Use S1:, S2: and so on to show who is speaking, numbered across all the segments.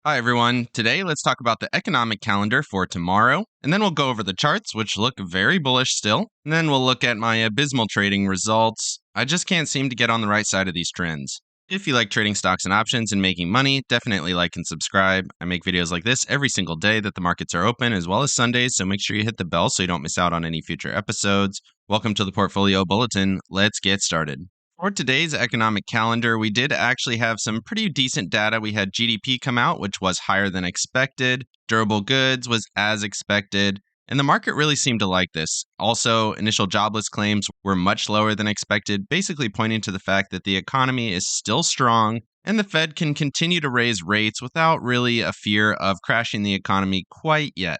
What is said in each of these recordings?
S1: Hi, everyone. Today, let's talk about the economic calendar for tomorrow, and then we'll go over the charts, which look very bullish still. And then we'll look at my abysmal trading results. I just can't seem to get on the right side of these trends. If you like trading stocks and options and making money, definitely like and subscribe. I make videos like this every single day that the markets are open, as well as Sundays, so make sure you hit the bell so you don't miss out on any future episodes. Welcome to the Portfolio Bulletin. Let's get started. For today's economic calendar, we did actually have some pretty decent data. We had GDP come out, which was higher than expected. Durable goods was as expected. And the market really seemed to like this. Also, initial jobless claims were much lower than expected, basically pointing to the fact that the economy is still strong and the Fed can continue to raise rates without really a fear of crashing the economy quite yet.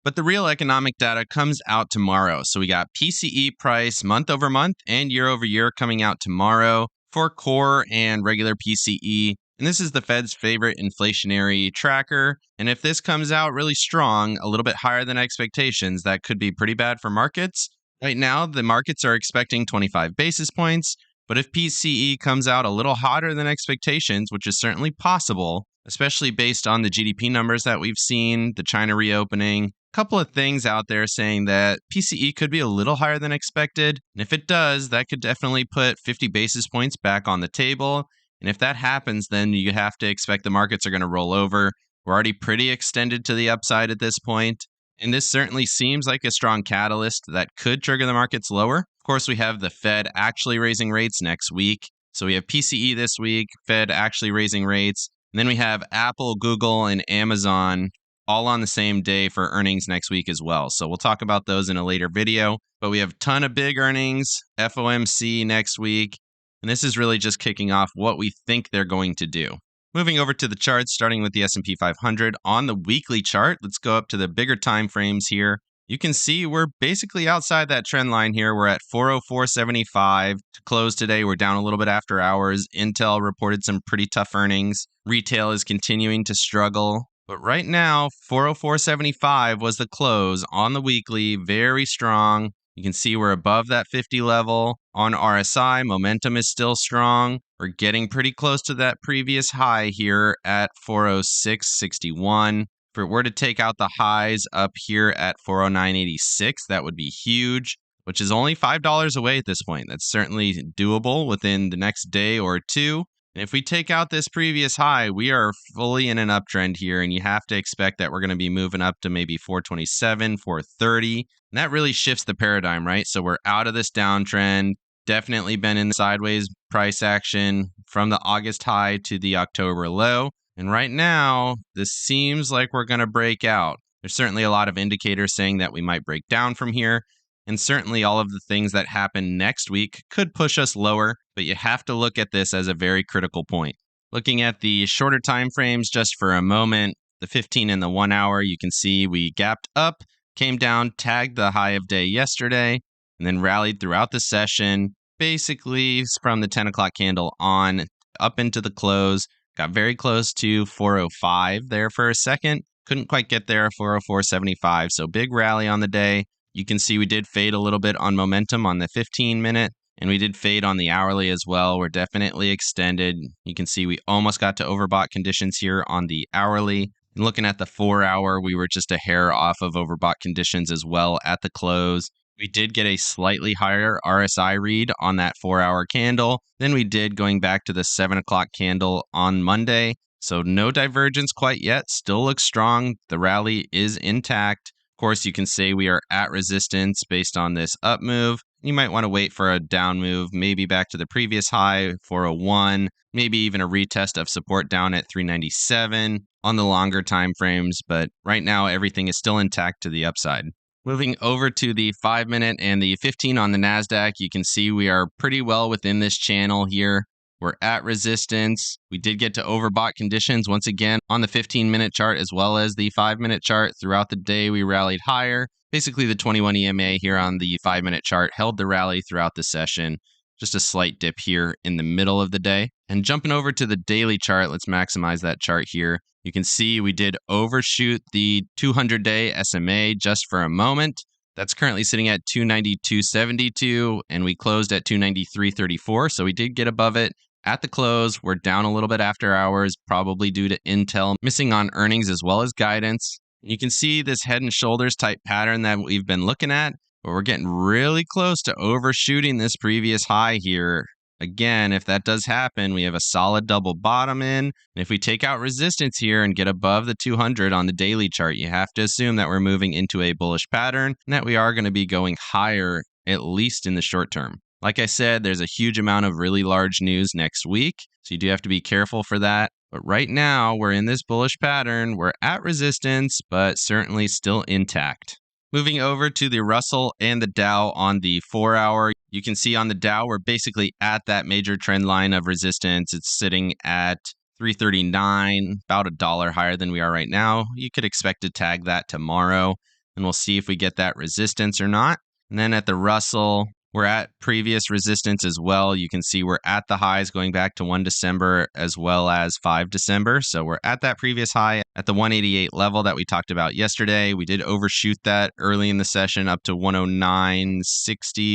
S1: But the real economic data comes out tomorrow. So we got PCE price month over month and year over year coming out tomorrow for core and regular PCE. And this is the Fed's favorite inflationary tracker. And if this comes out really strong, a little bit higher than expectations, that could be pretty bad for markets. Right now, the markets are expecting 25 basis points. But if PCE comes out a little hotter than expectations, which is certainly possible, especially based on the GDP numbers that we've seen, the China reopening, couple of things out there saying that PCE could be a little higher than expected. And if it does, that could definitely put 50 basis points back on the table. And if that happens, then you have to expect the markets are going to roll over. We're already pretty extended to the upside at this point. And this certainly seems like a strong catalyst that could trigger the markets lower. Of course, we have the Fed actually raising rates next week. So we have PCE this week, Fed actually raising rates. And then we have Apple, Google, and Amazon all on the same day for earnings next week as well. So we'll talk about those in a later video. But we have a ton of big earnings, FOMC next week. And this is really just kicking off what we think they're going to do. Moving over to the charts, starting with the S&P 500. On the weekly chart, let's go up to the bigger time frames here. You can see we're basically outside that trend line here. We're at 404.75 to close today. We're down a little bit after hours. Intel reported some pretty tough earnings. Retail is continuing to struggle. But right now, 404.75 was the close on the weekly, very strong. You can see we're above that 50 level. On RSI, momentum is still strong. We're getting pretty close to that previous high here at 406.61. If it were to take out the highs up here at 409.86, that would be huge, which is only $5 away at this point. That's certainly doable within the next day or two. And if we take out this previous high, we are fully in an uptrend here, and you have to expect that we're going to be moving up to maybe 427, 430. And that really shifts the paradigm, right? So we're out of this downtrend, definitely been in the sideways price action from the August high to the October low. And right now, this seems like we're going to break out. There's certainly a lot of indicators saying that we might break down from here. And certainly all of the things that happen next week could push us lower, but you have to look at this as a very critical point. Looking at the shorter time frames just for a moment, the 15 and the 1 hour, you can see we gapped up, came down, tagged the high of day yesterday, and then rallied throughout the session, basically from the 10 o'clock candle on up into the close. Got very close to 405 there for a second. Couldn't quite get there, 404.75, so big rally on the day. You can see we did fade a little bit on momentum on the 15-minute, and we did fade on the hourly as well. We're definitely extended. You can see we almost got to overbought conditions here on the hourly. And looking at the 4 hour, we were just a hair off of overbought conditions as well at the close. We did get a slightly higher RSI read on that 4 hour candle than we did going back to the 7 o'clock candle on Monday. So no divergence quite yet. Still looks strong. The rally is intact. Of course, you can say we are at resistance based on this up move. You might want to wait for a down move, maybe back to the previous high, 401, maybe even a retest of support down at 397 on the longer time frames. But right now, everything is still intact to the upside. Moving over to the 5-minute and the 15 on the NASDAQ, you can see we are pretty well within this channel here. We're at resistance. We did get to overbought conditions once again on the 15-minute chart as well as the 5-minute chart. Throughout the day, we rallied higher. Basically, the 21 EMA here on the 5-minute chart held the rally throughout the session. Just a slight dip here in the middle of the day. And jumping over to the daily chart, let's maximize that chart here. You can see we did overshoot the 200-day SMA just for a moment. That's currently sitting at 292.72, and we closed at 293.34, so we did get above it. At the close, we're down a little bit after hours, probably due to Intel missing on earnings as well as guidance. You can see this head and shoulders type pattern that we've been looking at, but we're getting really close to overshooting this previous high here. Again, if that does happen, we have a solid double bottom in. And if we take out resistance here and get above the 200 on the daily chart, you have to assume that we're moving into a bullish pattern and that we are going to be going higher, at least in the short term. Like I said, there's a huge amount of really large news next week, so you do have to be careful for that. But right now, we're in this bullish pattern. We're at resistance, but certainly still intact. Moving over to the Russell and the Dow on the 4-hour, you can see on the Dow, we're basically at that major trend line of resistance. It's sitting at 339, about $1 higher than we are right now. You could expect to tag that tomorrow, and we'll see if we get that resistance or not. And then at the Russell, we're at previous resistance as well. You can see we're at the highs going back to 1 December as well as 5 December. So we're at that previous high at the 188 level that we talked about yesterday. We did overshoot that early in the session up to 109.60,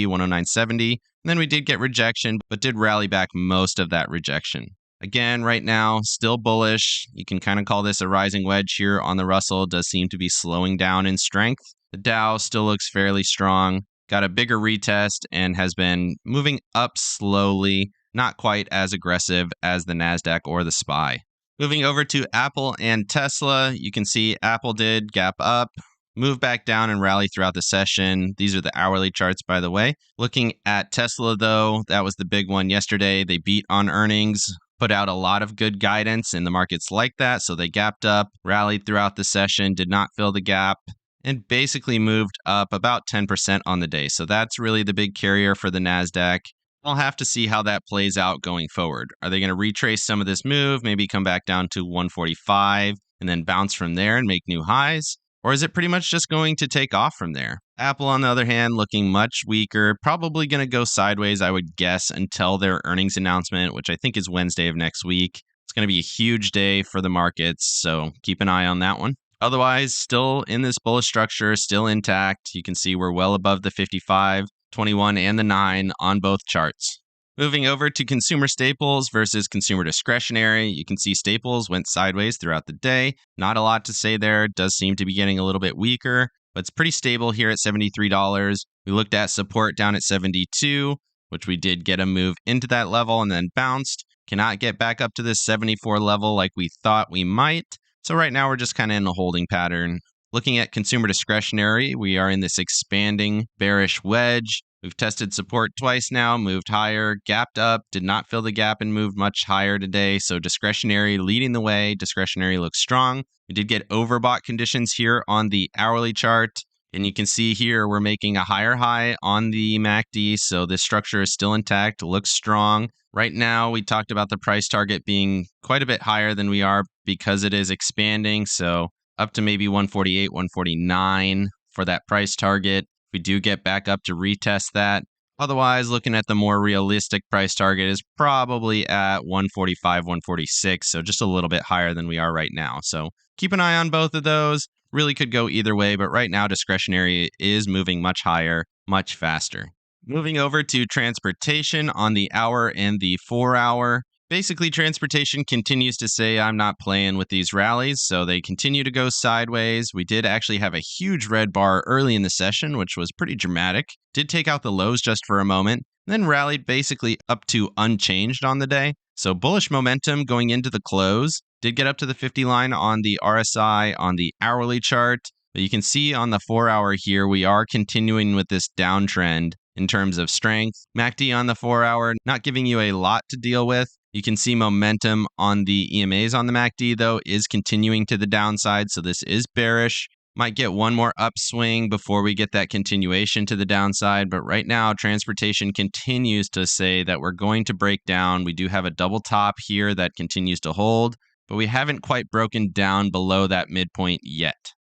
S1: 109.70. And then we did get rejection, but did rally back most of that rejection. Again, right now, still bullish. You can kind of call this a rising wedge here on the Russell. It does seem to be slowing down in strength. The Dow still looks fairly strong. Got a bigger retest and has been moving up slowly, not quite as aggressive as the NASDAQ or the SPY. Moving over to Apple and Tesla, you can see Apple did gap up, move back down and rally throughout the session. These are the hourly charts, by the way. Looking at Tesla, though, that was the big one yesterday. They beat on earnings, put out a lot of good guidance, and the markets like that, so they gapped up, rallied throughout the session, did not fill the gap, and basically moved up about 10% on the day. So that's really the big carrier for the NASDAQ. I'll have to see how that plays out going forward. Are they going to retrace some of this move, maybe come back down to 145 and then bounce from there and make new highs? Or is it pretty much just going to take off from there? Apple, on the other hand, looking much weaker, probably going to go sideways, I would guess, until their earnings announcement, which I think is Wednesday of next week. It's going to be a huge day for the markets, so keep an eye on that one. Otherwise, still in this bullish structure, still intact. You can see we're well above the 55, 21, and the 9 on both charts. Moving over to consumer staples versus consumer discretionary, you can see staples went sideways throughout the day. Not a lot to say there. It does seem to be getting a little bit weaker, but it's pretty stable here at $73. We looked at support down at 72, which we did get a move into that level and then bounced. Cannot get back up to this 74 level like we thought we might. So right now we're just kind of in a holding pattern. Looking at consumer discretionary, we are in this expanding bearish wedge. We've tested support twice now, moved higher, gapped up, did not fill the gap and moved much higher today. So discretionary leading the way. Discretionary looks strong. We did get overbought conditions here on the hourly chart. And you can see here we're making a higher high on the MACD. So this structure is still intact, looks strong. Right now, we talked about the price target being quite a bit higher than we are because it is expanding. So up to maybe 148, 149 for that price target. We do get back up to retest that. Otherwise, looking at the more realistic price target is probably at 145, 146. So just a little bit higher than we are right now. So keep an eye on both of those. Really could go either way, but right now discretionary is moving much higher, much faster. Moving over to transportation on the hour and the 4-hour. Basically, transportation continues to say, I'm not playing with these rallies, so they continue to go sideways. We did actually have a huge red bar early in the session, which was pretty dramatic. Did take out the lows just for a moment, then rallied basically up to unchanged on the day. So bullish momentum going into the close. Did get up to the 50 line on the RSI on the hourly chart. But you can see on the 4-hour here, we are continuing with this downtrend in terms of strength. MACD on the 4-hour, not giving you a lot to deal with. You can see momentum on the EMAs on the MACD, though, is continuing to the downside. So this is bearish. Might get one more upswing before we get that continuation to the downside. But right now, transportation continues to say that we're going to break down. We do have a double top here that continues to hold, but we haven't quite broken down below that midpoint yet.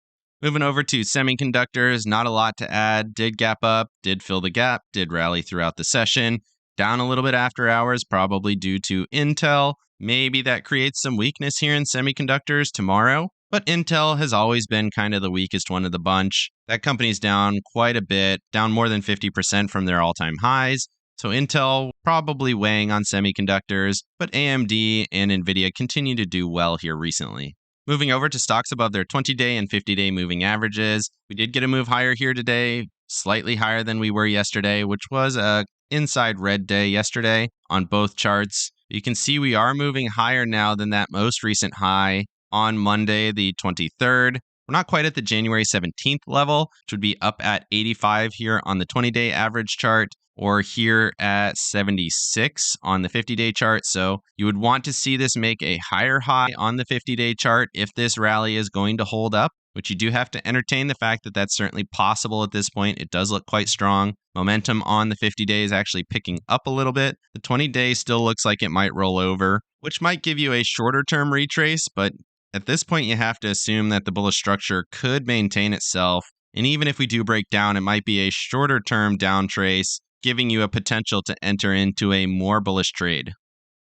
S1: Moving over to semiconductors, not a lot to add. Did gap up, did fill the gap, did rally throughout the session. Down a little bit after hours, probably due to Intel. Maybe that creates some weakness here in semiconductors tomorrow. But Intel has always been kind of the weakest one of the bunch. That company's down quite a bit, down more than 50% from their all-time highs. So Intel probably weighing on semiconductors, but AMD and Nvidia continue to do well here recently. Moving over to stocks above their 20-day and 50-day moving averages, we did get a move higher here today, slightly higher than we were yesterday, which was a inside red day yesterday on both charts. You can see we are moving higher now than that most recent high on Monday, the 23rd. We're not quite at the January 17th level, which would be up at 85 here on the 20-day average chart, or here at 76 on the 50-day chart. So you would want to see this make a higher high on the 50-day chart if this rally is going to hold up, which you do have to entertain the fact that that's certainly possible at this point. It does look quite strong. Momentum on the 50-day is actually picking up a little bit. The 20-day still looks like it might roll over, which might give you a shorter term retrace, but at this point you have to assume that the bullish structure could maintain itself. And even if we do break down, it might be a shorter term down trace, giving you a potential to enter into a more bullish trade.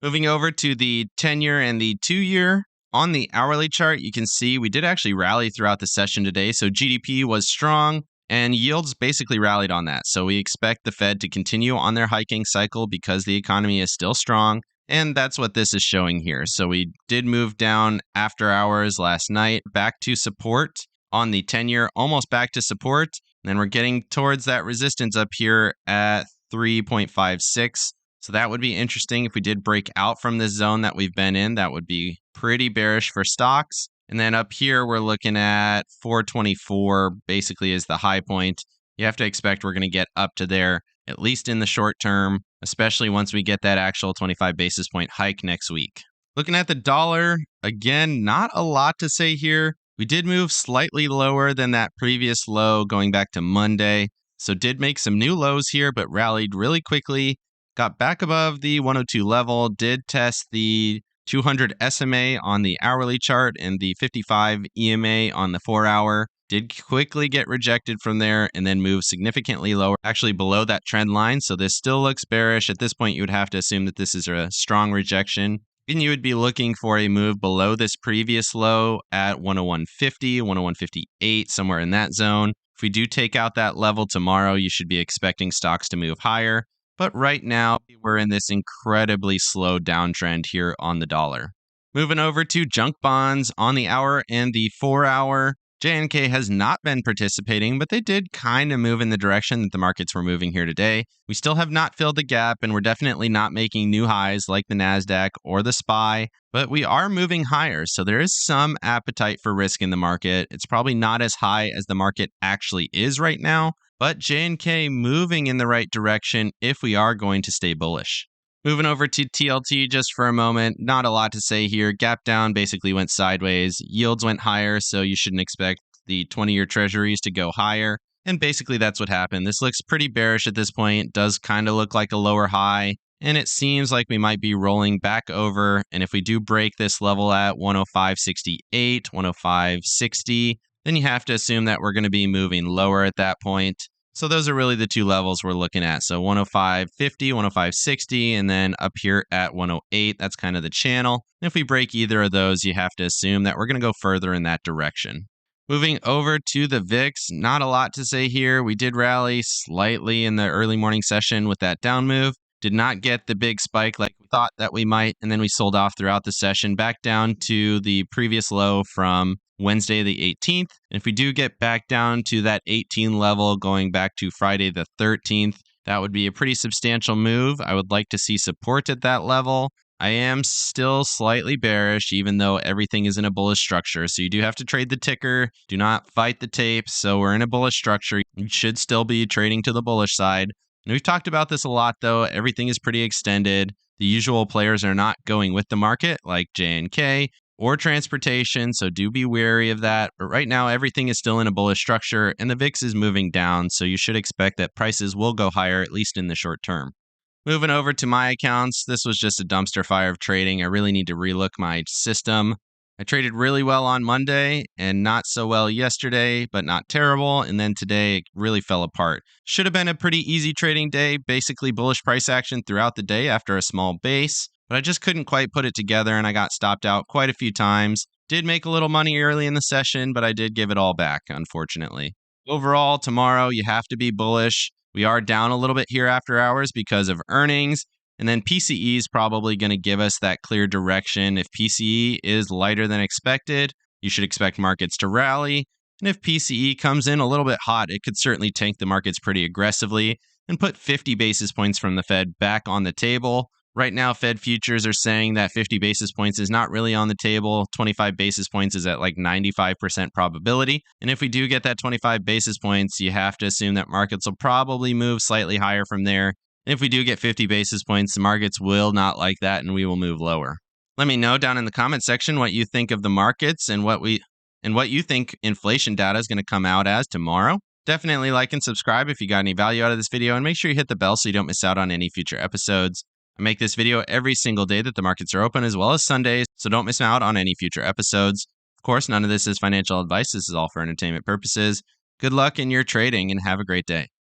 S1: Moving over to the 10-year and the 2-year, on the hourly chart, you can see we did actually rally throughout the session today. So GDP was strong and yields basically rallied on that. So we expect the Fed to continue on their hiking cycle because the economy is still strong. And that's what this is showing here. So we did move down after hours last night back to support on the 10-year, almost back to support. And then we're getting towards that resistance up here at 3.56. So that would be interesting if we did break out from this zone that we've been in. That would be pretty bearish for stocks. And then up here, we're looking at 424 basically is the high point. You have to expect we're going to get up to there, at least in the short term, especially once we get that actual 25 basis point hike next week. Looking at the dollar, again, not a lot to say here. We did move slightly lower than that previous low going back to Monday. So did make some new lows here, but rallied really quickly. Got back above the 102 level, did test the 200 SMA on the hourly chart and the 55 EMA on the 4-hour. Did quickly get rejected from there and then move significantly lower, actually below that trend line. So this still looks bearish. At this point, you would have to assume that this is a strong rejection. And you would be looking for a move below this previous low at 101.50, 101.58, somewhere in that zone. If we do take out that level tomorrow, you should be expecting stocks to move higher. But right now, we're in this incredibly slow downtrend here on the dollar. Moving over to junk bonds on the hour and the 4-hour. JNK has not been participating, but they did kind of move in the direction that the markets were moving here today. We still have not filled the gap, and we're definitely not making new highs like the NASDAQ or the SPY, but we are moving higher, so there is some appetite for risk in the market. It's probably not as high as the market actually is right now, but JNK moving in the right direction if we are going to stay bullish. Moving over to TLT just for a moment, not a lot to say here. Gap down basically went sideways. Yields went higher, so you shouldn't expect the 20-year treasuries to go higher. And basically that's what happened. This looks pretty bearish at this point. Does kind of look like a lower high. And it seems like we might be rolling back over. And if we do break this level at 105.68, 105.60, then you have to assume that we're going to be moving lower at that point. So those are really the two levels we're looking at. So 105.50, 105.60, and then up here at 108, that's kind of the channel. And if we break either of those, you have to assume that we're going to go further in that direction. Moving over to the VIX, not a lot to say here. We did rally slightly in the early morning session with that down move. Did not get the big spike like we thought that we might, and then we sold off throughout the session back down to the previous low from Wednesday the 18th. And if we do get back down to that 18 level going back to Friday the 13th, that would be a pretty substantial move. I would like to see support at that level. I am still slightly bearish, even though everything is in a bullish structure. So you do have to trade the ticker. Do not fight the tape. So we're in a bullish structure. You should still be trading to the bullish side. And we've talked about this a lot, though. Everything is pretty extended. The usual players are not going with the market, like JNK or transportation, so do be wary of that. But right now, everything is still in a bullish structure, and the VIX is moving down, so you should expect that prices will go higher, at least in the short term. Moving over to my accounts, this was just a dumpster fire of trading. I really need to relook my system. I traded really well on Monday and not so well yesterday, but not terrible. And then today it really fell apart. Should have been a pretty easy trading day, basically bullish price action throughout the day after a small base, but I just couldn't quite put it together and I got stopped out quite a few times. Did make a little money early in the session, but I did give it all back, unfortunately. Overall, tomorrow you have to be bullish. We are down a little bit here after hours because of earnings. And then PCE is probably going to give us that clear direction. If PCE is lighter than expected, you should expect markets to rally. And if PCE comes in a little bit hot, it could certainly tank the markets pretty aggressively and put 50 basis points from the Fed back on the table. Right now, Fed futures are saying that 50 basis points is not really on the table. 25 basis points is at like 95% probability. And if we do get that 25 basis points, you have to assume that markets will probably move slightly higher from there. And if we do get 50 basis points, the markets will not like that and we will move lower. Let me know down in the comment section what you think of the markets and what you think inflation data is going to come out as tomorrow. Definitely like and subscribe if you got any value out of this video, and make sure you hit the bell so you don't miss out on any future episodes. I make this video every single day that the markets are open, as well as Sundays, so don't miss out on any future episodes. Of course, none of this is financial advice. This is all for entertainment purposes. Good luck in your trading and have a great day.